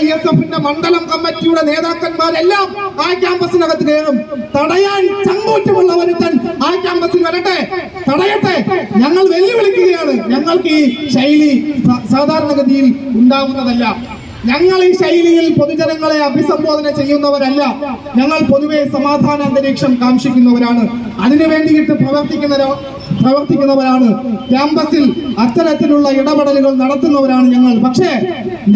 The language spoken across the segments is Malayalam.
AISF മണ്ഡലം കമ്മിറ്റിയുടെ നേതാക്കന്മാരെല്ലാം ആ ക്യാമ്പസിനകത്ത് കയറും. തടയാൻ ചങ്കൂറ്റമുള്ള ഒരുത്തൻ ആ ക്യാമ്പസിൽ വരട്ടെ, തടയട്ടെ. ഞങ്ങൾ വെല്ലുവിളിക്കുകയാണ്. ഞങ്ങൾക്ക് ഈ ശൈലി സാധാരണഗതിയിൽ ഉണ്ടാകുന്നതല്ല. ഞങ്ങൾ ഈ ശൈലിയിൽ പൊതുജനങ്ങളെ അഭിസംബോധന ചെയ്യുന്നവരല്ല. ഞങ്ങൾ പൊതുവെ സമാധാന അന്തരീക്ഷം കാംക്ഷിക്കുന്നവരാണ്. അതിനു വേണ്ടിയിട്ട് പ്രവർത്തിക്കുന്നവരാണ്. ക്യാമ്പസിൽ അത്തരത്തിലുള്ള ഇടപെടലുകൾ നടത്തുന്നവരാണ് ഞങ്ങൾ. പക്ഷേ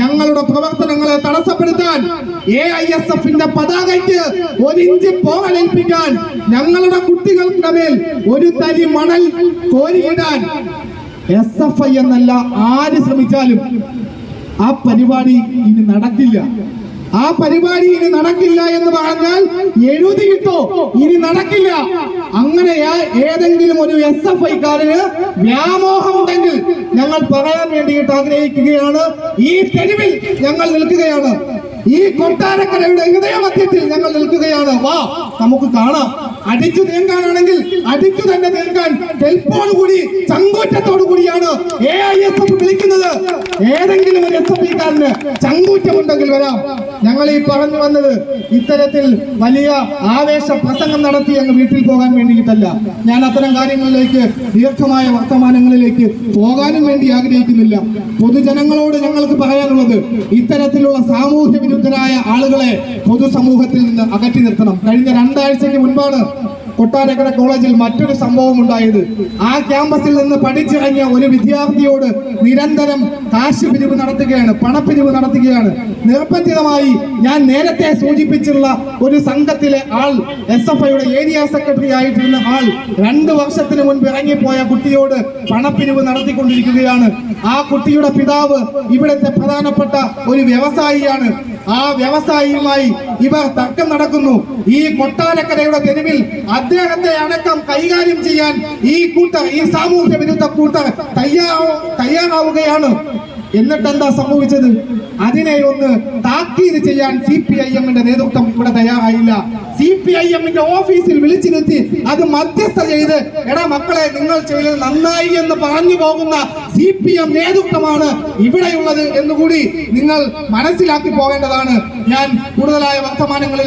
ഞങ്ങളുടെ പ്രവർത്തനങ്ങളെ തടസ്സപ്പെടുത്താൻ, AISF പതാകയ്ക്ക് ഒരിഞ്ച് പോകലേൽപ്പിക്കാൻ, ഞങ്ങളുടെ കുട്ടികൾക്ക് മേൽ ഒരു തരി മണൽ കോരിയിടാൻ SFI എന്നല്ല ആര് ശ്രമിച്ചാലും ആ പരിപാടി ഇനി നടക്കില്ല. ആ പരിപാടി ഇനി നടക്കില്ല എന്ന് പറഞ്ഞാൽ എഴുതിയിട്ടോ ഇനി നടക്കില്ല. അങ്ങനെ ഏതെങ്കിലും ഒരു SFI-കാരന് വ്യാമോഹമുണ്ടെങ്കിൽ ഞങ്ങൾ പറയാൻ വേണ്ടിയിട്ട് ആഗ്രഹിക്കുകയാണ്. ഈ തെരുവിൽ ഞങ്ങൾ നിൽക്കുകയാണ്. ഈ കൊട്ടാരക്കരയുടെ ഹൃദയമധ്യത്തിൽ ഞങ്ങൾ നിൽക്കുകയാണ്. വാ, നമുക്ക് കാണാം. അടിച്ചു തീർക്കാനാണെങ്കിൽ അടിച്ചു തന്നെ തീർക്കാൻ കെൽപ്പോടുകൂടി ചങ്കൂറ്റത്തോടു കൂടിയാണ് AISF വിളിക്കുന്നത്. ഏതെങ്കിലും ഒരു SFI-കാരന് ചങ്കൂറ്റമുണ്ടെങ്കിൽ വരാം. ഞങ്ങൾ ഈ പറഞ്ഞു വന്നത് ഇത്തരത്തിൽ വലിയ ആവേശ പ്രസംഗം നടത്തി അങ്ങ് വീട്ടിൽ പോകാൻ വേണ്ടിയിട്ടല്ല. ഞാൻ അത്തരം കാര്യങ്ങളിലേക്ക്, ദീർഘമായ വർത്തമാനങ്ങളിലേക്ക് പോകാനും വേണ്ടി ആഗ്രഹിക്കുന്നില്ല. പൊതുജനങ്ങളോട് ഞങ്ങൾക്ക് പറയാനുള്ളത്, ഇത്തരത്തിലുള്ള സാമൂഹ്യ വിരുദ്ധരായ ആളുകളെ പൊതുസമൂഹത്തിൽ നിന്ന് അകറ്റി നിർത്തണം. കഴിഞ്ഞ 2 ആഴ്ചയ്ക്ക് മുൻപാണ് കൊട്ടാരക്കര കോളേജിൽ മറ്റൊരു സംഭവം ഉണ്ടായത്. ആ ക്യാമ്പസിൽ നിന്ന് പഠിച്ചിറങ്ങിയ ഒരു വിദ്യാർത്ഥിയോട് നിരന്തരം കാശ് പിരിവ് നടത്തുകയാണ്, പണപ്പിരിവ് നടത്തുകയാണ്. നിർബന്ധിതമായി ഞാൻ നേരത്തെ സൂചിപ്പിച്ചുള്ള ഒരു സംഘത്തിലെ ആൾ, SFI-യുടെ ഏരിയ സെക്രട്ടറി ആയിട്ടിരുന്ന ആൾ 2 വർഷത്തിന് മുൻപ് ഇറങ്ങിപ്പോയ കുട്ടിയോട് പണപ്പിരിവ് നടത്തിക്കൊണ്ടിരിക്കുകയാണ്. ആ കുട്ടിയുടെ പിതാവ് ഇവിടുത്തെ പ്രധാനപ്പെട്ട ഒരു വ്യവസായിയാണ്. ആ വ്യവസായിയുമായി ഇവർ തർക്കം നടക്കുന്നു. ഈ കൊട്ടാരക്കരയുടെ തെരുവിൽ അദ്ദേഹത്തെ അടക്കം കൈകാര്യം ചെയ്യാൻ ഈ സാമൂഹ്യ വിരുദ്ധ കൂട്ടർ തയ്യാറാവുകയാണ്. എന്നിട്ടെന്താ സംഭവിച്ചത്? അതിനെ ഒന്ന് താക്കീത് ചെയ്യാൻ CPIM-ന്റെ നേതൃത്വം ഇവിടെ തയ്യാറായില്ല. CPIM-ന്റെ ഓഫീസിൽ വിളിച്ചിരുത്തി അത് മധ്യസ്ഥ ചെയ്ത്, എടാ മക്കളെ, നിങ്ങൾ ചെയ്തത് നന്നായി എന്ന് പറഞ്ഞു പോകുന്ന CPM നേതൃത്വമാണ് ഇവിടെയുള്ളത് എന്നുകൂടി നിങ്ങൾ മനസ്സിലാക്കി പോകേണ്ടതാണ്. ഞാൻ കൂടുതലായ വർത്തമാനങ്ങളിൽ